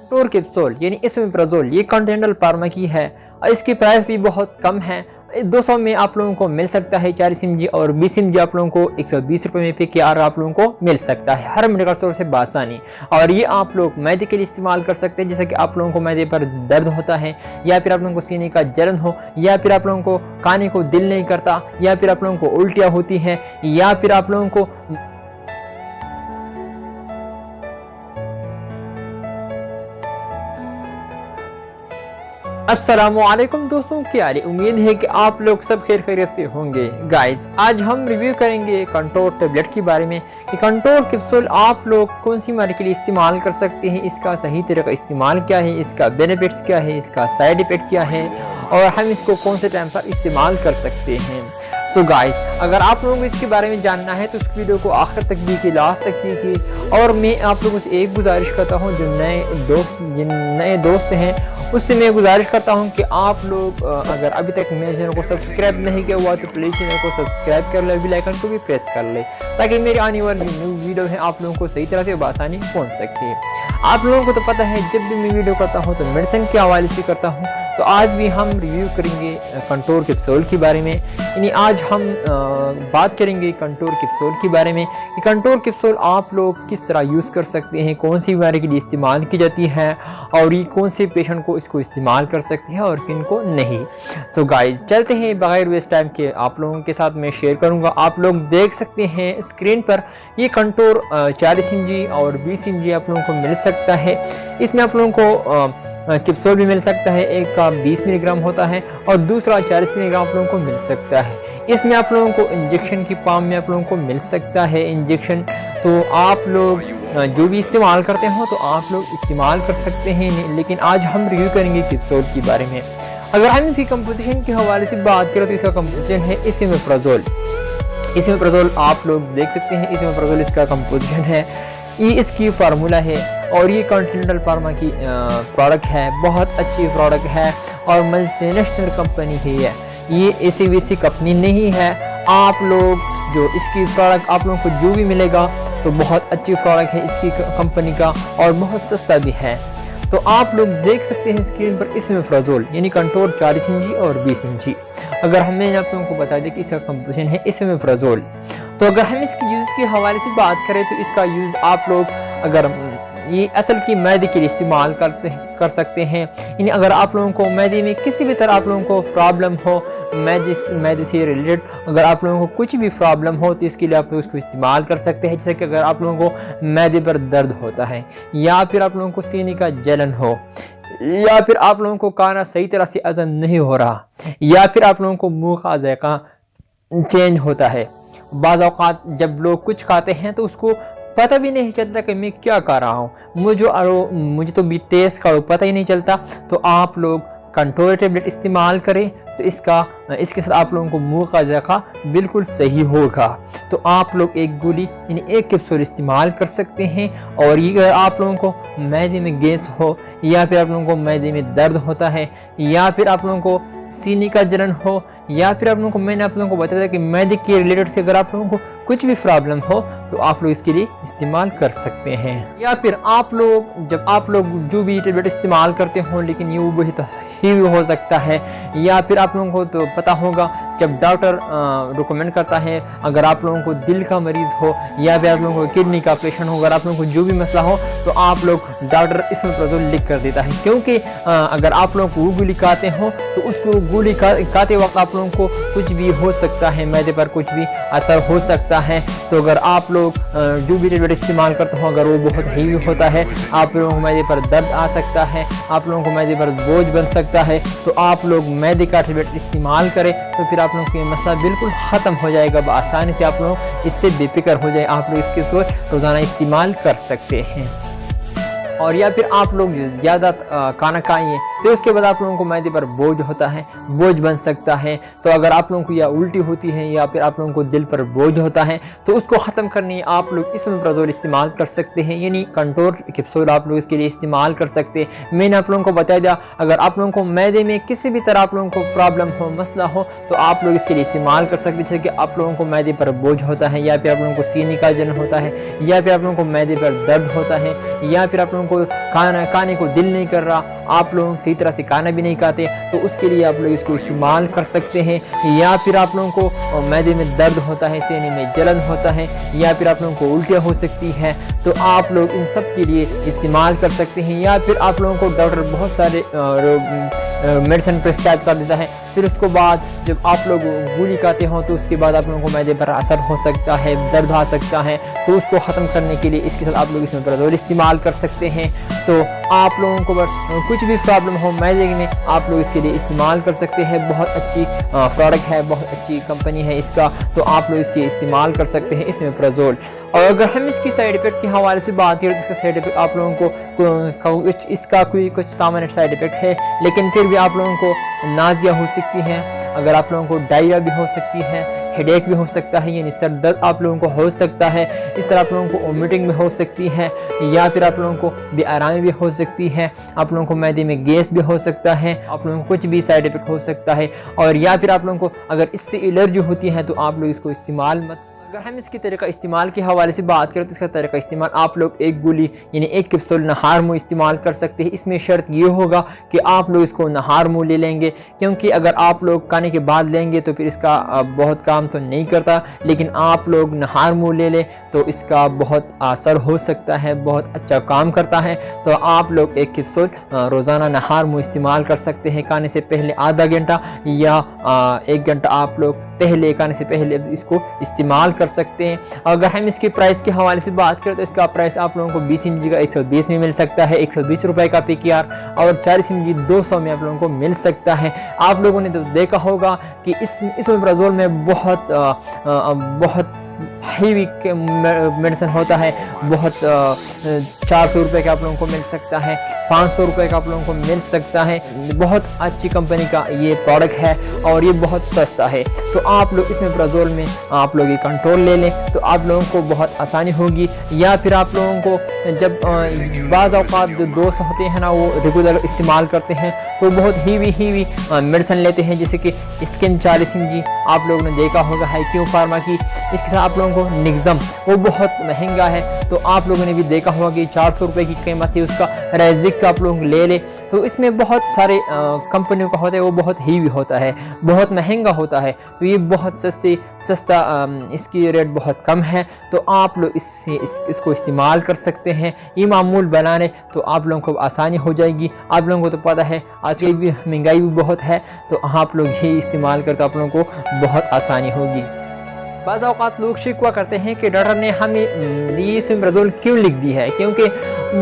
Control capsule यानी esomeprazole ये continental pharma की है और इसकी प्राइस भी बहुत कम है। 200 में आप लोगों को मिल सकता है 40 mg और 20 mg आप लोगों को 120 रुपये में PKR आप लोगों को मिल सकता है हर मेडिकल स्टोर से बासानी। और ये आप लोग मैदे के लिए इस्तेमाल कर सकते हैं, जैसे कि आप लोगों को मैदे पर दर्द होता है या फिर आप लोगों को सीने का जलन हो या फिर आप लोगों को खाने को दिल नहीं करता या फिर आप लोगों को उल्टियाँ होती हैं या फिर आप लोगों को अस्सलामुअलैकुम दोस्तों, क्या हाल है? उम्मीद है कि आप लोग सब खैर खैरियत से होंगे। गाइस, आज हम रिव्यू करेंगे कंट्रोल टेबलेट के बारे में कि कंट्रोल कैप्सूल आप लोग कौन सी बीमारी के लिए इस्तेमाल कर सकते हैं, इसका सही तरीका इस्तेमाल क्या है, इसका बेनिफिट्स क्या है, इसका साइड इफेक्ट क्या है और हम इसको कौन से टाइम पर इस्तेमाल कर सकते हैं। सो गाइस, अगर आप लोगों को इसके बारे में जानना है तो इस वीडियो को आखिर तक देखिए, लास्ट तक देखिए। और मैं आप लोगों से एक गुजारिश करता हूं, जो नए दोस्त हैं उससे मैं गुजारिश करता हूं कि आप लोग अगर अभी तक मेरे चैनल को सब्सक्राइब नहीं किया हुआ तो प्लीज़ चैनल को सब्सक्राइब कर ले, बेल आइकन को भी प्रेस कर ले ताकि मेरी आने वाली न्यू वीडियो है आप लोगों को सही तरह से आसानी पहुँच सके। आप लोगों को तो पता है जब भी मैं वीडियो करता हूँ तो मेडिसिन के हवाले से करता हूँ, तो आज भी हम रिव्यू करेंगे कंट्रोल कैप्सूल के बारे में। यानी आज हम बात करेंगे कंट्रोल कैप्सूल के बारे में कि कंट्रोल कैप्सूल आप लोग किस तरह यूज़ कर सकते हैं, कौन सी बीमारी के लिए इस्तेमाल की जाती है और ये कौन से पेशेंट को इसको इस्तेमाल कर सकते हैं और किन को नहीं। तो गाइज चलते हैं, बगैर वेस्ट टाइम के आप लोगों के साथ मैं शेयर करूँगा। आप लोग देख सकते हैं स्क्रीन पर ये कंट्रोल 40 mg और 20 mg आप लोगों को मिल सकता है। इसमें आप लोगों को कैप्सूल भी मिल सकता है, एक का 20 मिलीग्राम होता है और दूसरा 40 मिलीग्राम आप लोगों को मिल सकता है। इसमें आप लोगों को इंजेक्शन की फॉर्म में आप लोगों को मिल सकता है इंजेक्शन। तो आप लोग जो भी इस्तेमाल करते हो तो आप लोग इस्तेमाल कर सकते हैं, लेकिन आज हम रिव्यू करेंगे कैप्सूल के बारे में। अगर हम इसकी कंपोजिशन के हवाले से बात करें तो इसका कंपोजिशन है एसोमेप्राज़ोल। एसोमेप्राज़ोल आप लोग देख सकते हैं, एसोमेप्राज़ोल इसका कंपोजिशन है, ये इसकी फार्मूला है और ये कॉन्टिनेंटल फार्मा की प्रोडक्ट है। बहुत अच्छी प्रोडक्ट है और मल्टीनेशनल कंपनी है ये ACVC कंपनी नहीं है। आप लोग जो इसकी प्रोडक्ट आप लोगों को जो भी मिलेगा तो बहुत अच्छी प्रोडक्ट है इसकी कंपनी का और बहुत सस्ता भी है। तो आप लोग देख सकते हैं स्क्रीन पर एसोमेप्राज़ोल यानी कंट्रोल 40 mg और 20 mg। अगर हमें आप लोगों को बता दें कि इसका कंपोजिशन है एसोमेप्राज़ोल, तो अगर हम इसके यूज़ के हवाले से बात करें तो इसका यूज़ आप लोग अगर ये असल की मैदे के लिए इस्तेमाल कर सकते हैं। यानी अगर आप लोगों को मैदे में किसी भी तरह आप लोगों को प्रॉब्लम हो, मैदे से रिलेटेड अगर आप लोगों को कुछ भी प्रॉब्लम हो तो इसके लिए आप लोग इसको इस्तेमाल कर सकते हैं। जैसे कि अगर आप लोगों को मैदे पर दर्द होता है या फिर आप लोगों को सीने का जलन हो या फिर आप लोगों को खाना सही तरह से हजम नहीं हो रहा या फिर आप लोगों को मुँह का जायका चेंज होता है। बाज़ औक़ात जब लोग कुछ खाते हैं तो उसको पता भी नहीं चलता कि मैं क्या कर रहा हूँ, मुझे तो भी टेस्ट का पता ही नहीं चलता। तो आप लोग कंट्रोल टेबलेट इस्तेमाल करें तो इसके साथ आप लोगों को मुंह का जायका बिल्कुल सही होगा। तो आप लोग एक गोली यानी एक कैप्सूल इस्तेमाल कर सकते हैं। और ये अगर आप लोगों को मैदे में गैस हो या फिर आप लोगों को मैदे में दर्द होता है या फिर आप लोगों को सीने का जलन हो या फिर आप लोगों को, मैंने आप लोगों को बताया था कि मैदे के रिलेटेड से अगर आप लोगों को कुछ भी प्रॉब्लम हो तो आप लोग इसके लिए इस्तेमाल कर सकते हैं। या फिर आप लोग जब आप लोग जो भी टेबलेट इस्तेमाल करते हो लेकिन ये वो ही हो सकता है या फिर आप लोगों को तो पता होगा जब डॉक्टर रिकमेंड करता है अगर आप लोगों को दिल का मरीज़ हो या फिर आप लोगों को किडनी का पेशेंट हो, अगर आप लोगों को जो भी मसला हो तो आप लोग डॉक्टर एसोमेप्राज़ोल लिख कर देता है। क्योंकि अगर आप लोगों को वो गोली खाते हो तो उसको गोली खाते वक्त आप लोगों को कुछ भी हो सकता है, मैदे पर कुछ भी असर हो सकता है। तो अगर आप लोग जो भी टेबलेट इस्तेमाल करते हो अगर वो बहुत हेवी होता है, आप लोगों को मैदे पर दर्द आ सकता है, आप लोगों को मैदे पर बोझ बन सकता है, तो आप लोग मैदे का टेबलेट इस्तेमाल करें तो फिर आप लोगों का मसला बिल्कुल ख़त्म हो जाएगा। आसानी से आप लोग इससे बेफिक्र हो जाए, आप लोग इसके रोज़ाना इस्तेमाल कर सकते हैं। और या फिर आप लोग ज़्यादा खाना खाएँ फिर उसके बाद आप लोगों को मैदे पर बोझ होता है, बोझ बन सकता है। तो अगर आप लोगों को या उल्टी होती है या फिर आप लोगों को दिल पर बोझ होता है तो उसको ख़त्म करने आप लोग इसमेप्राज़ोल इस्तेमाल कर सकते हैं, यानी कंट्रोल कैप्सूल आप लोग इसके लिए इस्तेमाल कर सकते हैं। मैंने आप लोगों को बता दिया, अगर आप लोगों को मैदे में किसी भी तरह आप लोगों को प्रॉब्लम हो, मसला हो, तो आप लोग इसके लिए इस्तेमाल कर सकते हैं। जैसे कि आप लोगों को मैदे पर बोझ होता है, या फिर आप लोगों को सीने का जलन होता है, या फिर आप लोगों को मैदे पर दर्द होता है, या फिर आप लोगों को खाने को दिल नहीं कर रहा, आप लोग सही तरह से खाना भी नहीं खाते, तो उसके लिए आप लोग इसको इस्तेमाल कर सकते हैं। या फिर आप लोगों को मैदे में दर्द होता है, सीने में जलन होता है, या फिर आप लोगों को उल्टियाँ हो सकती है, तो आप लोग इन सब के लिए इस्तेमाल कर सकते हैं। या फिर आप लोगों को डॉक्टर बहुत सारे मेडिसिन प्रिस्क्राइब कर देता है, फिर उसको बाद जब आप लोग गोली खाते हो तो उसके बाद आप लोगों को मैदे पर असर हो सकता है, दर्द आ सकता है, तो उसको ख़त्म करने के लिए इसके साथ आप लोग इसमेप्राज़ोल इस्तेमाल कर सकते हैं। तो आप लोगों को कुछ भी प्रॉब्लम हो मैदे में, आप लोग इसके लिए इस्तेमाल कर सकते हैं। बहुत अच्छी प्रोडक्ट है, बहुत अच्छी कंपनी है इसका, तो आप लोग इसके इस्तेमाल कर सकते हैं इसमेप्राज़ोल। और अगर हम इसकी साइड इफ़ेक्ट के हवाले से बात करें तो इसका साइड इफ़ेक्ट आप लोगों को इसका कोई कुछ सामान्य साइड इफ़ेक्ट है, लेकिन फिर भी आप लोगों को नाज़िया हो सकती है, अगर आप लोगों को डायरिया भी हो सकती है, हेडेक भी हो सकता है, यानी सर दर्द आप लोगों को हो सकता है, इस तरह आप लोगों को वोमिटिंग भी हो सकती है, या फिर आप लोगों को बेआरामी भी हो सकती है, आप लोगों को मैदे में गैस भी हो सकता है, आप लोगों को कुछ भी साइड इफेक्ट हो सकता है। और या फिर आप लोगों को अगर इससे एलर्जी होती है तो आप लोग इसको इस्तेमाल मत। अगर हम इसकी तरीका इस्तेमाल के हवाले से बात करें तो इसका तरीका इस्तेमाल आप लोग एक गोली यानी एक कैप्सूल नहार मुँह इस्तेमाल कर सकते हैं। इसमें शर्त ये होगा कि आप लोग इसको नहार मुँह ले लेंगे, क्योंकि अगर आप लोग खाने के बाद लेंगे तो फिर इसका बहुत काम तो नहीं करता, लेकिन आप लोग नहार मुँह ले लें तो इसका बहुत असर हो सकता है, बहुत अच्छा काम करता है। तो आप लोग एक कैप्सूल रोज़ाना नहार मुँह इस्तेमाल कर सकते हैं, खाने से पहले आधा घंटा या 1 घंटा आप लोग पहले खाने से पहले इसको इस्तेमाल कर सकते हैं। अगर हम इसके प्राइस के हवाले से बात करें तो इसका प्राइस आप लोगों को 20 mg का 120 में मिल सकता है, 120 रुपये का PKR, और 40 mg 200 में आप लोगों को मिल सकता है। आप लोगों ने तो देखा होगा कि इसमेप्राज़ोल में बहुत हेवी मेडिसिन होता है, बहुत 400 रुपये का आप लोगों को मिल सकता है, 500 रुपये का आप लोगों को मिल सकता है। बहुत अच्छी कंपनी का ये प्रोडक्ट है और ये बहुत सस्ता है। तो आप लोग इसमेप्राज़ोल में आप लोग ये कंट्रोल ले लें तो आप लोगों को बहुत आसानी होगी। या फिर आप लोगों को जब बाज़ औक़ात जो दोस्त होते हैं ना वो रेगुलर इस्तेमाल करते हैं तो बहुत हीवी मेडिसिन लेते हैं, जैसे कि स्किन 40 mg आप लोगों ने देखा होगा हाईक्यू फार्मा की, इसके साथ आप लोगों को निग्ज़म वो बहुत महंगा है, तो आप लोगों ने भी देखा होगा कि 400 रुपये की कीमत है उसका। रेज़िक का आप लोग ले ले तो इसमें बहुत सारे कंपनियों का होता है, वो बहुत हीवी होता है, बहुत महंगा होता है, तो ये बहुत सस्ता इसकी रेट बहुत कम है, तो आप लोग इसको इस्तेमाल कर सकते हैं। ये मामूल बनाने तो आप लोगों को आसानी हो जाएगी। आप लोगों को तो पता है आज की भी महंगाई भी बहुत है, तो आप लोग ये इस्तेमाल करके आप लोगों को बहुत आसानी होगी। बाज़ औक़ात लोग शिकवा करते हैं कि डॉक्टर ने हमें ये इसमेप्राज़ोल क्यों लिख दी है, क्योंकि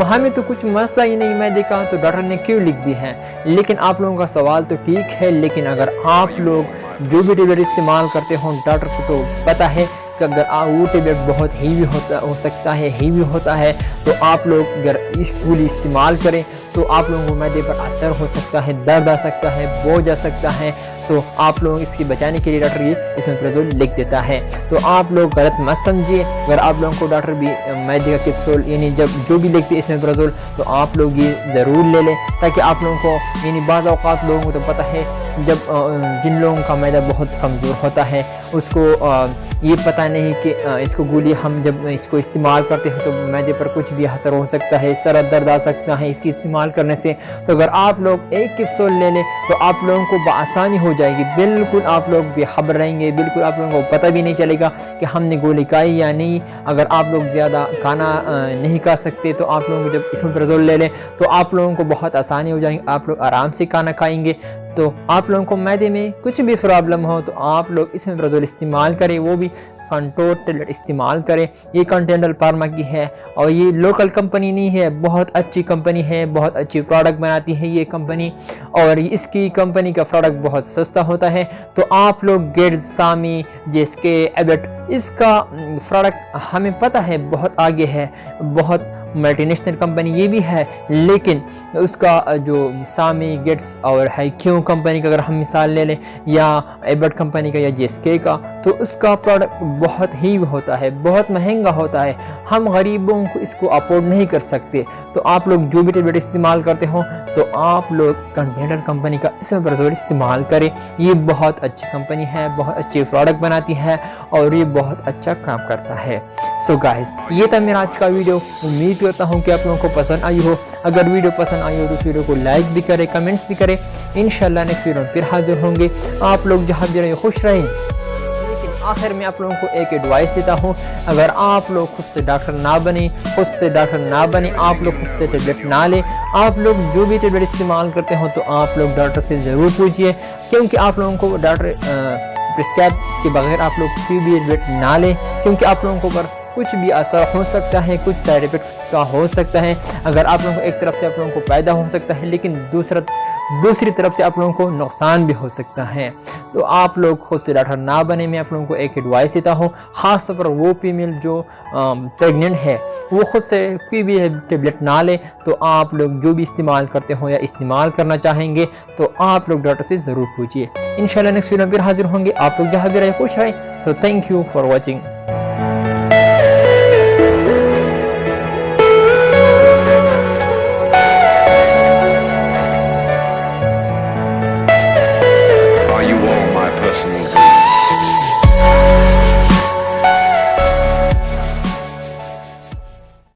हमें तो कुछ मसला ही नहीं मैं देखा तो डॉक्टर ने क्यों लिख दी है। लेकिन आप लोगों का सवाल तो ठीक है, लेकिन अगर आप लोग जो भी टेबलेट इस्तेमाल करते हो डॉक्टर को तो पता है कि अगर वो टेबलेट बहुत हीवी हो सकता है, तो आप लोग अगर इस गोली इस्तेमाल करें तो आप लोगों को मैदे पर असर हो सकता है, दर्द आ सकता है, बोझ आ सकता है, तो आप लोग इसकी बचाने के लिए डॉक्टर ये इसमेप्राज़ोल लिख देता है। तो आप लोग गलत मत समझिए। अगर आप लोगों को डॉक्टर भी मैदे का कैप्सूल यानी जब जो भी लिखते हैं इसमेप्राज़ोल तो आप लोग ये ज़रूर ले लें, ताकि आप लोगों को यानी बाज़ औक़ात लोगों को तो पता है जब जिन लोगों का मैदा बहुत कमज़ोर होता है उसको ये पता नहीं कि इसको गोली हम जब इसको इस्तेमाल करते हैं तो मैदे पर कुछ भी असर हो सकता है, सर दर्द आ सकता है इसकी इस्तेमाल करने से। तो अगर आप लोग एक कैप्सूल ले लें तो आप लोगों को बआसानी हो जाएगी, बिल्कुल आप लोग बेखबर रहेंगे, बिल्कुल आप लोगों को पता भी नहीं चलेगा कि हमने गोली खाई या नहीं। अगर आप लोग ज़्यादा खाना नहीं खा सकते तो आप लोग जब इसमेप्राज़ोल ले लें तो आप लोगों को बहुत आसानी हो जाएगी, आप लोग आराम से खाना खाएंगे। तो आप लोगों को मैदे में कुछ भी प्रॉब्लम हो तो आप लोग इसमेप्राज़ोल इस्तेमाल करें, वो भी कंट्रोल टेबलेट इस्तेमाल करें। ये कॉन्टिनेंटल फार्मा की है और ये लोकल कंपनी नहीं है, बहुत अच्छी कंपनी है, बहुत अच्छी प्रोडक्ट बनाती है ये कंपनी, और इसकी कंपनी का प्रोडक्ट बहुत सस्ता होता है। तो आप लोग गेट्स, सामी, जेएसके, एबट इसका प्रोडक्ट हमें पता है बहुत आगे है, बहुत मल्टीनेशनल कंपनी ये भी है, लेकिन उसका जो सामी गेट्स और हाईक्यू कंपनी का अगर हम मिसाल ले लें, या एबर्ट कंपनी का या जेएसके का, तो उसका प्रोडक्ट बहुत ही होता है, बहुत महंगा होता है, हम गरीबों को इसको अफोर्ड नहीं कर सकते। तो आप लोग जो भी टैबलेट इस्तेमाल करते हो तो आप लोग कंटिनेंटल कंपनी का इसमेप्राज़ोल इस्तेमाल करें। ये बहुत अच्छी कंपनी है, बहुत अच्छे प्रोडक्ट बनाती है और ये बहुत अच्छा काम करता है। सो गाइस, ये था मेरा आज का वीडियो। उम्मीद करता हूँ कि आप लोगों को पसंद आई हो। अगर वीडियो पसंद आई हो तो इस वीडियो को लाइक भी करें, कमेंट्स भी करें। इंशाल्लाह नेक्स्ट वीडियो में फिर हाजिर होंगे। आप लोग जहाँ भी रहे खुश रहें। लेकिन आखिर में आप लोगों को एक एडवाइस देता हूँ, अगर आप लोग खुद से डॉक्टर ना बने, आप लोग खुद से टैबलेट ना लें, आप लोग जो भी टैबलेट इस्तेमाल करते हो तो आप लोग डॉक्टर से ज़रूर पूछिए, क्योंकि आप लोगों को डॉक्टर प्रिस्क्राइब के बगैर आप लोग कोई भी टैबलेट ना लें, क्योंकि आप लोगों को पर कुछ भी असर हो सकता है, कुछ साइड इफेक्ट इसका हो सकता है। अगर आप लोगों को एक तरफ से आप लोगों को फायदा हो सकता है, लेकिन दूसरी तरफ से आप लोगों को नुकसान भी हो सकता है। तो आप लोग खुद से डॉक्टर ना बने, मैं आप लोगों को एक एडवाइस देता हूँ। ख़ास तौर पर वो फीमेल जो प्रेग्नेंट है वो खुद से कोई भी टेबलेट ना ले। तो आप लोग जो भी इस्तेमाल करते हो या इस्तेमाल करना चाहेंगे तो आप लोग डॉक्टर से ज़रूर पूछिए। इंशाल्लाह नेक्स्ट वीडियो में फिर हाजिर होंगे। आप लोग जहाँ भी रहे खुश रहें। So thank you for watching.